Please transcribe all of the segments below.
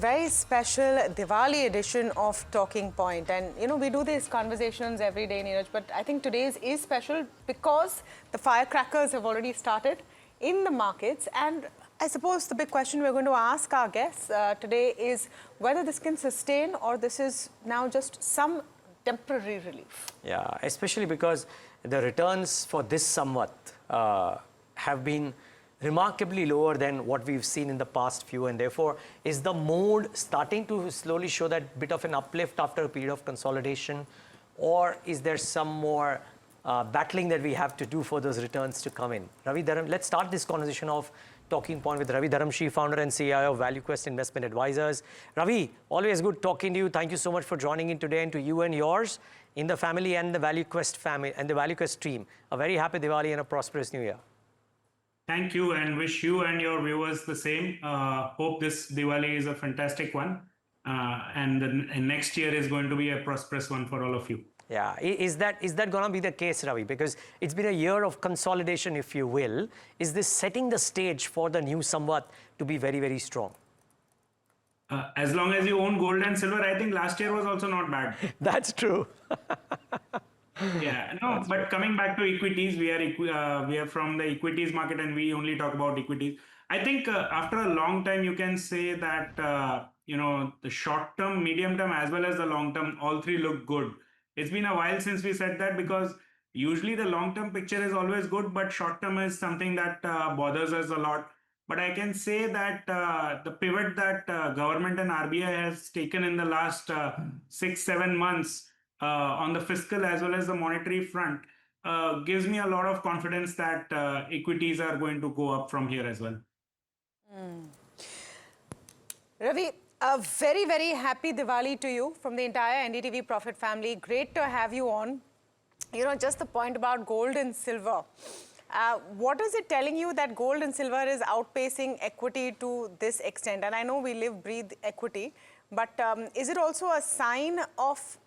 Very special Diwali edition of Talking Point. And we do these conversations every day, Neeraj, but I think today's is special because the firecrackers have already started in the markets. And I suppose the big question we're going to ask our guests today is whether this can sustain or this is now just some temporary relief. Yeah, especially because the returns for this Samvat have been remarkably lower than what we've seen in the past few, and therefore is the mood starting to slowly show that bit of an uplift after a period of consolidation, or is there some more battling that we have to do for those returns to come in? Ravi, let's start this conversation of Talking Point with Ravi Dharamshi, founder and CEO of ValueQuest Investment Advisors. Ravi, always good talking to you. Thank you so much for joining in today, and to you and yours in the family and the ValueQuest family and the ValueQuest team. A very happy Diwali and a prosperous New Year. Thank you, and wish you and your viewers the same. Hope this Diwali is a fantastic one, and next year is going to be a prosperous one for all of you. Yeah, is that going to be the case, Ravi? Because it's been a year of consolidation, if you will. Is this setting the stage for the new Samvat to be very, very strong? As long as you own gold and silver, I think last year was also not bad. That's true. Yeah, no, but coming back to equities, we are from the equities market, and we only talk about equities. I think after a long time, you can say that the short term, medium term, as well as the long term, all three look good. It's been a while since we said that, because usually the long term picture is always good, but short term is something that bothers us a lot. But I can say that the pivot that government and RBI has taken in the last 6-7 months on the fiscal as well as the monetary front gives me a lot of confidence that equities are going to go up from here as well. Ravi, a very, very happy Diwali to you from the entire NDTV Profit family. Great to have you on. Just the point about gold and silver. What is it telling you that gold and silver is outpacing equity to this extent? And I know we live, breathe equity, but is it also a sign of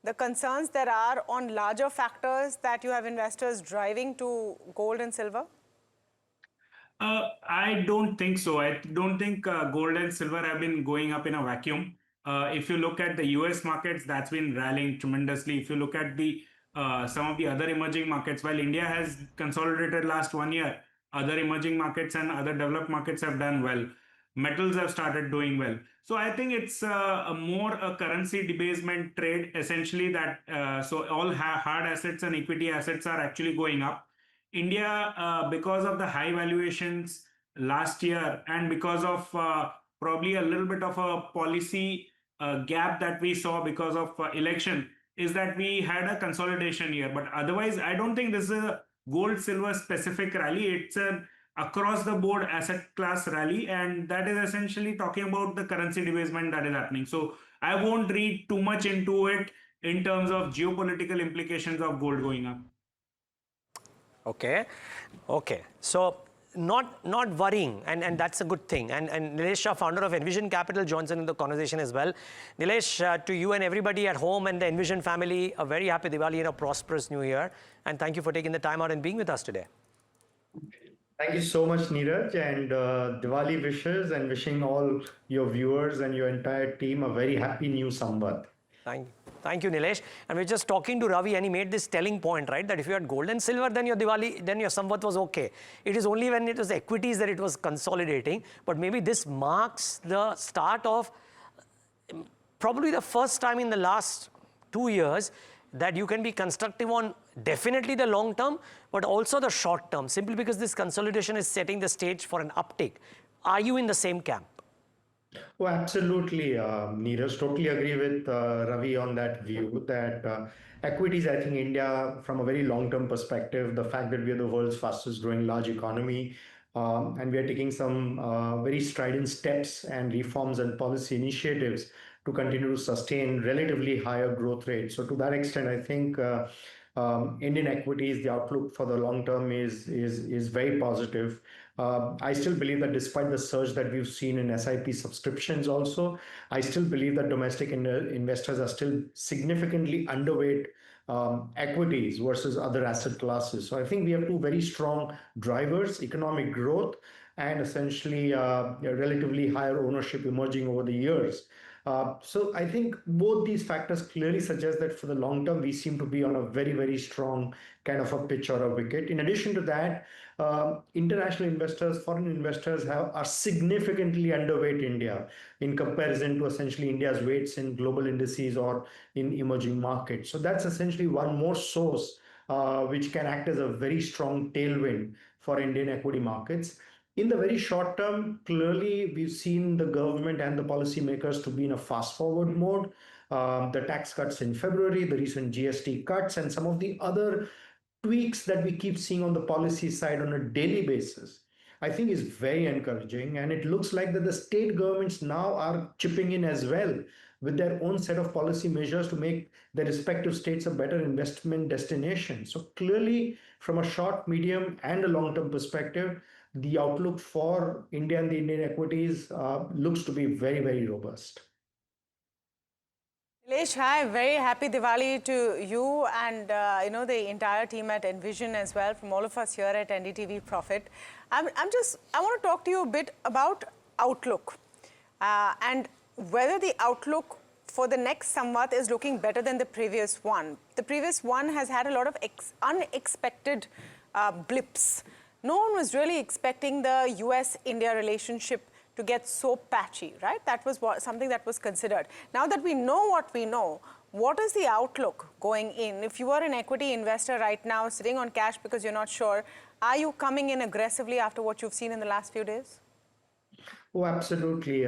the concerns there are on larger factors that you have investors driving to gold and silver? I don't think so. I don't think gold and silver have been going up in a vacuum. If you look at the US markets, that's been rallying tremendously. If you look at the some of the other emerging markets, while India has consolidated last 1 year, other emerging markets and other developed markets have done well. Metals have started doing well. So I think it's more a currency debasement trade, essentially, that so all hard assets and equity assets are actually going up. India, because of the high valuations last year, and because of probably a little bit of a policy gap that we saw because of election, is that we had a consolidation year. But otherwise, I don't think this is a gold silver specific rally. It's an across the board asset class rally, and that is essentially talking about the currency debasement that is happening. So I won't read too much into it in terms of geopolitical implications of gold going up. Okay. So not worrying, and that's a good thing. And Nilesh Shah, founder of Envision Capital, joins in the conversation as well. Nilesh, to you and everybody at home and the Envision family, a very happy Diwali and a prosperous New Year. And thank you for taking the time out and being with us today. Thank you so much, Neeraj, and Diwali wishes, and wishing all your viewers and your entire team a very happy new Samvat. Thank you, Nilesh. And we're just talking to Ravi, and he made this telling point, right? That if you had gold and silver, then your Diwali, then your Samvat was okay. It is only when it was equities that it was consolidating. But maybe this marks the start of probably the first time in the last 2 years that you can be constructive on definitely the long term, but also the short term, simply because this consolidation is setting the stage for an uptick. Are you in the same camp? Oh, absolutely, Neeraj. Totally agree with Ravi on that view that equities, I think India, from a very long-term perspective, the fact that we are the world's fastest growing large economy, and we are taking some very strident steps and reforms and policy initiatives to continue to sustain relatively higher growth rates. So to that extent, I think Indian equities, the outlook for the long term is very positive. I still believe that despite the surge that we've seen in SIP subscriptions also, I still believe that domestic investors are still significantly underweight equities versus other asset classes. So I think we have two very strong drivers: economic growth and essentially relatively higher ownership emerging over the years. So I think both these factors clearly suggest that for the long term, we seem to be on a very, very strong kind of a pitch or a wicket. In addition to that, international investors, foreign investors are significantly underweight India in comparison to essentially India's weights in global indices or in emerging markets. So that's essentially one more source which can act as a very strong tailwind for Indian equity markets. In the very short term, clearly we've seen the government and the policymakers to be in a fast forward mode. The tax cuts in February, the recent GST cuts, and some of the other tweaks that we keep seeing on the policy side on a daily basis, I think is very encouraging. And it looks like that the state governments now are chipping in as well with their own set of policy measures to make their respective states a better investment destination. So clearly, from a short, medium, and a long-term perspective, the outlook for India and the Indian equities looks to be very, very robust. Nilesh, hi, very happy Diwali to you and the entire team at Envision as well, from all of us here at NDTV Profit. I want to talk to you a bit about outlook and whether the outlook for the next Samvat is looking better than the previous one. The previous one has had a lot of unexpected blips. No one was really expecting the US-India relationship to get so patchy, right? That was something that was considered. Now that we know what we know, what is the outlook going in? If you are an equity investor right now, sitting on cash because you're not sure, are you coming in aggressively after what you've seen in the last few days? Oh, absolutely.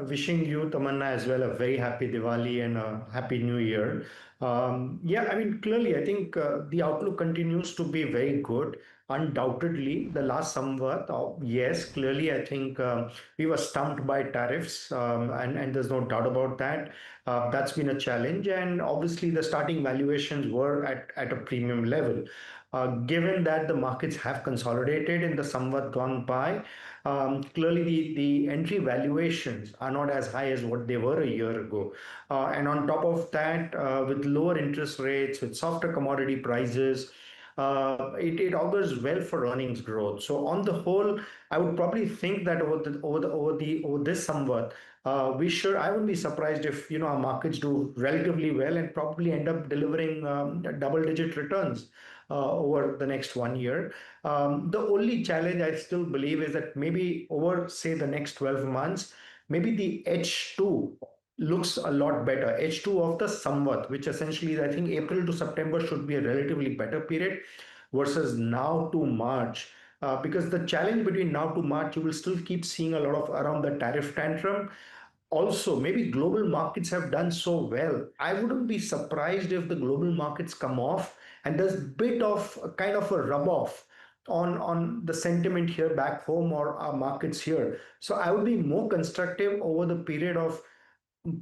Wishing you, Tamanna, as well, a very happy Diwali and a happy New Year. Yeah, I mean, clearly, I think the outlook continues to be very good. Undoubtedly, the last Samvat, yes, clearly, I think we were stumped by tariffs, and there's no doubt about that. That's been a challenge, and obviously, the starting valuations were at a premium level. Given that the markets have consolidated in the Samvat gone by, clearly the entry valuations are not as high as what they were a year ago. And on top of that, with lower interest rates, with softer commodity prices, it augurs well for earnings growth. So on the whole, I would probably think that over this Samvat, I wouldn't be surprised if our markets do relatively well and probably end up delivering double-digit returns over the next 1 year. The only challenge I still believe is that maybe over, say, the next 12 months, maybe the H2 looks a lot better. H2 of the Samvat, which essentially is, I think, April to September should be a relatively better period versus now to March. Because the challenge between now to March, you will still keep seeing a lot of around the tariff tantrum. Also, maybe global markets have done so well. I wouldn't be surprised if the global markets come off and there's a bit of a kind of a rub off on the sentiment here back home or our markets here. So I would be more constructive over the period of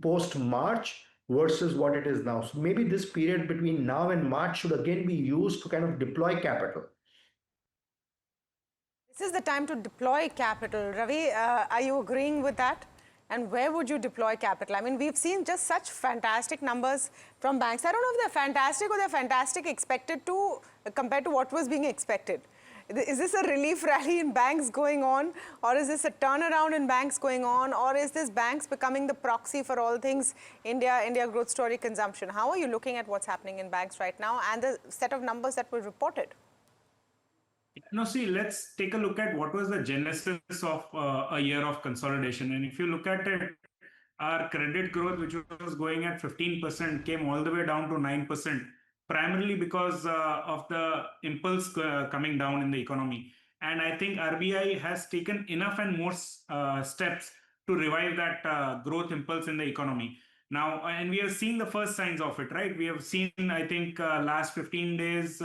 post March versus what it is now. So maybe this period between now and March should again be used to kind of deploy capital. This is the time to deploy capital. Ravi, are you agreeing with that? And where would you deploy capital? I mean, we've seen just such fantastic numbers from banks. I don't know if they're fantastic or they're fantastic expected to, compared to what was being expected. Is this a relief rally in banks going on? Or is this a turnaround in banks going on? Or is this banks becoming the proxy for all things India growth story consumption? How are you looking at what's happening in banks right now and the set of numbers that were reported? No, see, let's take a look at what was the genesis of a year of consolidation. And if you look at it, our credit growth, which was going at 15%, came all the way down to 9%, primarily because of the impulse coming down in the economy. And I think RBI has taken enough and more steps to revive that growth impulse in the economy. Now, and we are seeing the first signs of it, right? We have seen, I think, last 15 days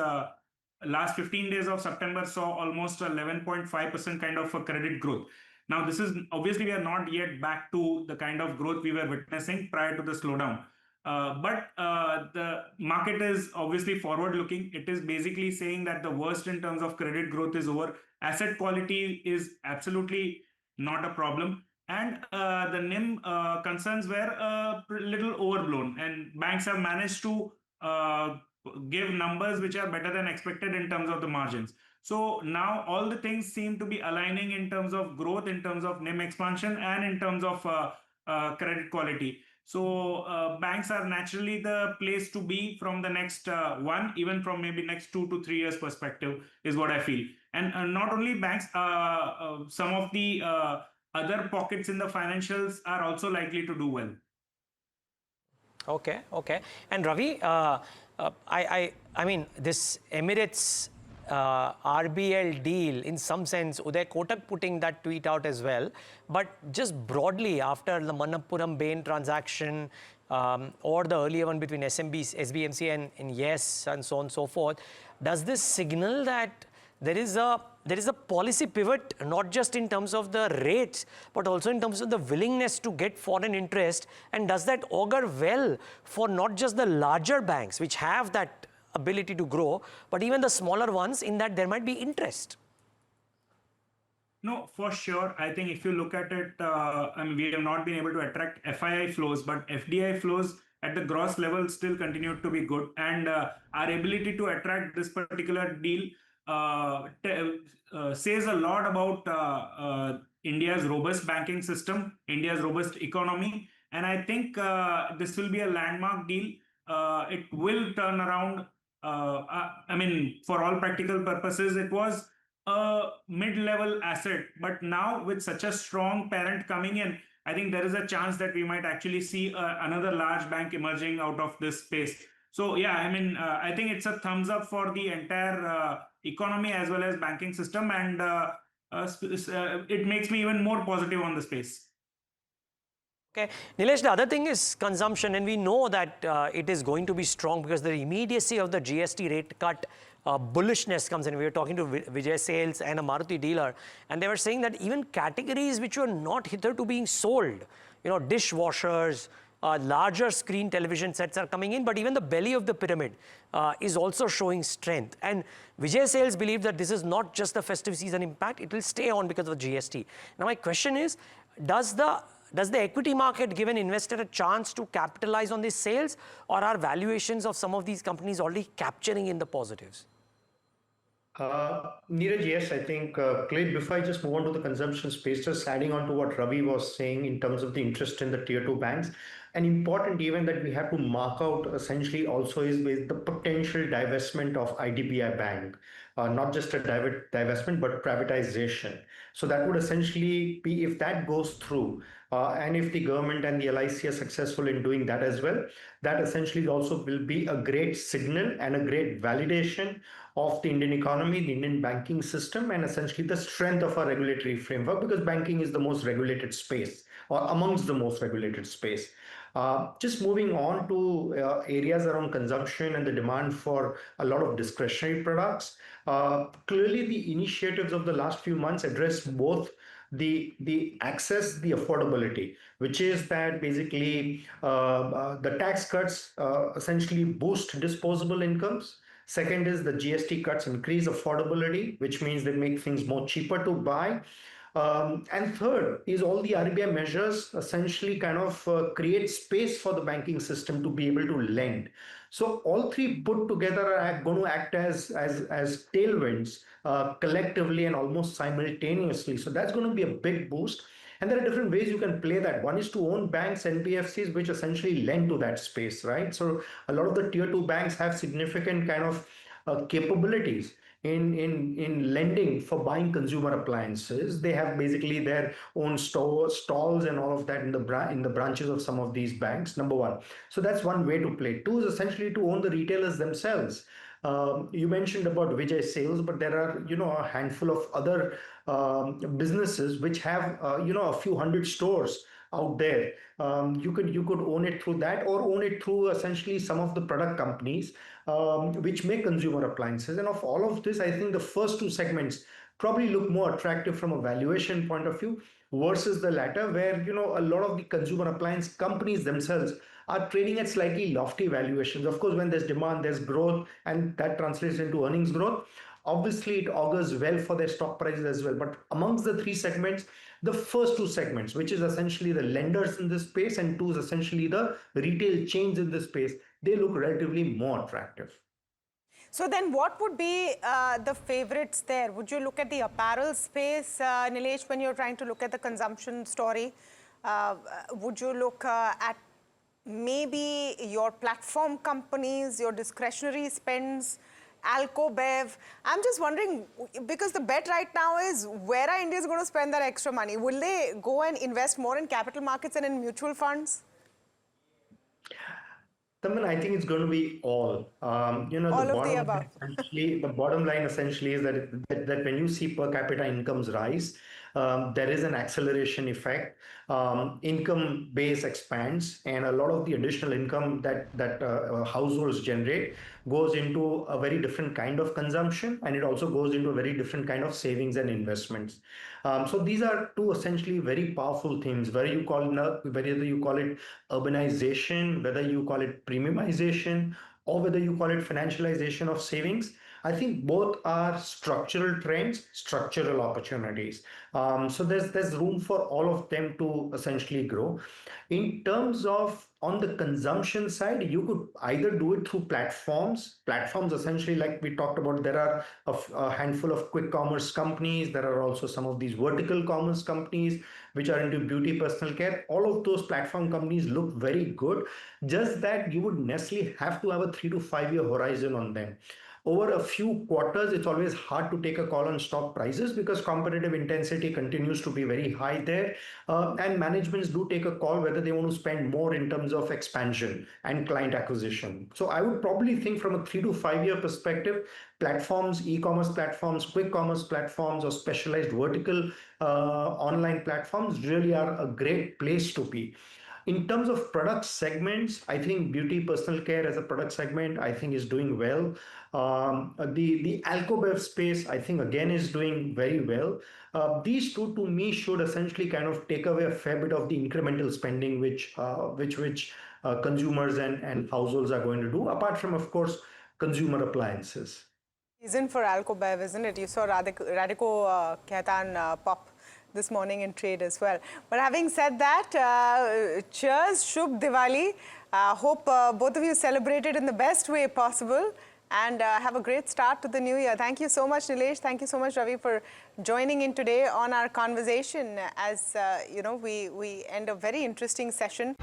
of September saw almost 11.5% kind of a credit growth. Now, this is obviously we are not yet back to the kind of growth we were witnessing prior to the slowdown. But the market is obviously forward looking. It is basically saying that the worst in terms of credit growth is over. Asset quality is absolutely not a problem. And the NIM concerns were a little overblown. And banks have managed to give numbers which are better than expected in terms of the margins. So now all the things seem to be aligning in terms of growth, in terms of NIM expansion, and in terms of credit quality. So banks are naturally the place to be from the next even from maybe next 2 to 3 years perspective is what I feel. And not only banks, some of the other pockets in the financials are also likely to do well. Okay, okay. And Ravi, I mean, this Emirates RBL deal, in some sense, Uday Kotak putting that tweet out as well. But just broadly, after the Manappuram Bain transaction or the earlier one between SBMC and Yes and so on and so forth, does this signal that there is a policy pivot, not just in terms of the rates, but also in terms of the willingness to get foreign interest? And does that augur well for not just the larger banks, which have that ability to grow, but even the smaller ones, in that there might be interest? No, for sure. I think if you look at it, I mean, we have not been able to attract FII flows, but FDI flows at the gross level still continue to be good. And our ability to attract this particular deal says a lot about India's robust banking system, India's robust economy. And I think this will be a landmark deal. It will turn around. I mean, for all practical purposes, it was a mid-level asset, but now with such a strong parent coming in, I think there is a chance that we might actually see another large bank emerging out of this space. So yeah, I mean, I think it's a thumbs up for the entire economy as well as banking system, and it makes me even more positive on the space. Okay, Nilesh, the other thing is consumption, and we know that it is going to be strong because the immediacy of the GST rate cut bullishness comes in. We were talking to Vijay Sales and a Maruti dealer, and they were saying that even categories which were not hitherto being sold, you know, dishwashers, larger screen television sets are coming in, but even the belly of the pyramid is also showing strength. And Vijay Sales believe that this is not just the festive season impact, it will stay on because of the GST. Now my question is, does the equity market give an investor a chance to capitalize on these sales, or are valuations of some of these companies already capturing in the positives? Neeraj, yes, I think, Clay, before I just move on to the consumption space, just adding on to what Ravi was saying in terms of the interest in the tier 2 banks, an important event that we have to mark out essentially also is with the potential divestment of IDBI Bank, not just a divestment, but privatization. So that would essentially be, if that goes through, and if the government and the LIC are successful in doing that as well, that essentially also will be a great signal and a great validation of the Indian economy, the Indian banking system, and essentially the strength of our regulatory framework, because banking is the most regulated space, or amongst the most regulated space. Just moving on to areas around consumption and the demand for a lot of discretionary products. Clearly, the initiatives of the last few months address both the access, the affordability, which is that basically the tax cuts essentially boost disposable incomes. Second is the GST cuts increase affordability, which means they make things more cheaper to buy. And third is all the RBI measures essentially kind of create space for the banking system to be able to lend. So all three put together are going to act as tailwinds collectively and almost simultaneously. So that's going to be a big boost. And there are different ways you can play that. One is to own banks, NBFCs, which essentially lend to that space, right? So a lot of the tier 2 banks have significant kind of capabilities in lending for buying consumer appliances. They have basically their own stalls and all of that in the branches of some of these banks. Number one. So that's one way to play. Two is essentially to own the retailers themselves. You mentioned about Vijay Sales, but there are, a handful of other businesses which have, a few hundred stores out there. You could own it through that, or own it through essentially some of the product companies which make consumer appliances. And of all of this, I think the first two segments probably look more attractive from a valuation point of view versus the latter, where a lot of the consumer appliance companies themselves are trading at slightly lofty valuations. Of course, when there's demand, there's growth, and that translates into earnings growth. Obviously, it augurs well for their stock prices as well. But amongst the three segments, the first two segments, which is essentially the lenders in this space, and two is essentially the retail chains in this space, they look relatively more attractive. So then what would be the favorites there? Would you look at the apparel space, Nilesh, when you're trying to look at the consumption story? Would you look at maybe your platform companies, your discretionary spends, Alco-Bev? I'm just wondering, because the bet right now is where are Indians going to spend that extra money? Will they go and invest more in capital markets and in mutual funds? Taman, I think it's going to be all. All of the above. The bottom line essentially is that when you see per capita incomes rise, there is an acceleration effect. Income base expands, and a lot of the additional income that households generate goes into a very different kind of consumption, and it also goes into a very different kind of savings and investments. So these are two essentially very powerful themes, whether you call it urbanization, whether you call it premiumization, or whether you call it financialization of savings. I think both are structural trends, structural opportunities. So there's room for all of them to essentially grow. In terms of on the consumption side, you could either do it through platforms. Platforms essentially, like we talked about, there are a handful of quick commerce companies. There are also some of these vertical commerce companies which are into beauty, personal care. All of those platform companies look very good. Just that you would necessarily have to have a 3 to 5 year horizon on them. Over a few quarters, it's always hard to take a call on stock prices because competitive intensity continues to be very high there. And managements do take a call whether they want to spend more in terms of expansion and client acquisition. So I would probably think from a 3 to 5 year perspective, platforms, e-commerce platforms, quick commerce platforms, or specialized vertical online platforms really are a great place to be. In terms of product segments, I think beauty, personal care as a product segment, I think is doing well. The Alco-Bev space, I think again is doing very well. These two to me should essentially kind of take away a fair bit of the incremental spending which consumers and households are going to do, apart from, of course, consumer appliances. Season for Alco-Bev, isn't it? You saw Radico Khaitan pop this morning in trade as well. But having said that, cheers, Shubh Diwali. Hope both of you celebrated in the best way possible and have a great start to the new year. Thank you so much, Nilesh. Thank you so much, Ravi, for joining in today on our conversation as, we end a very interesting session.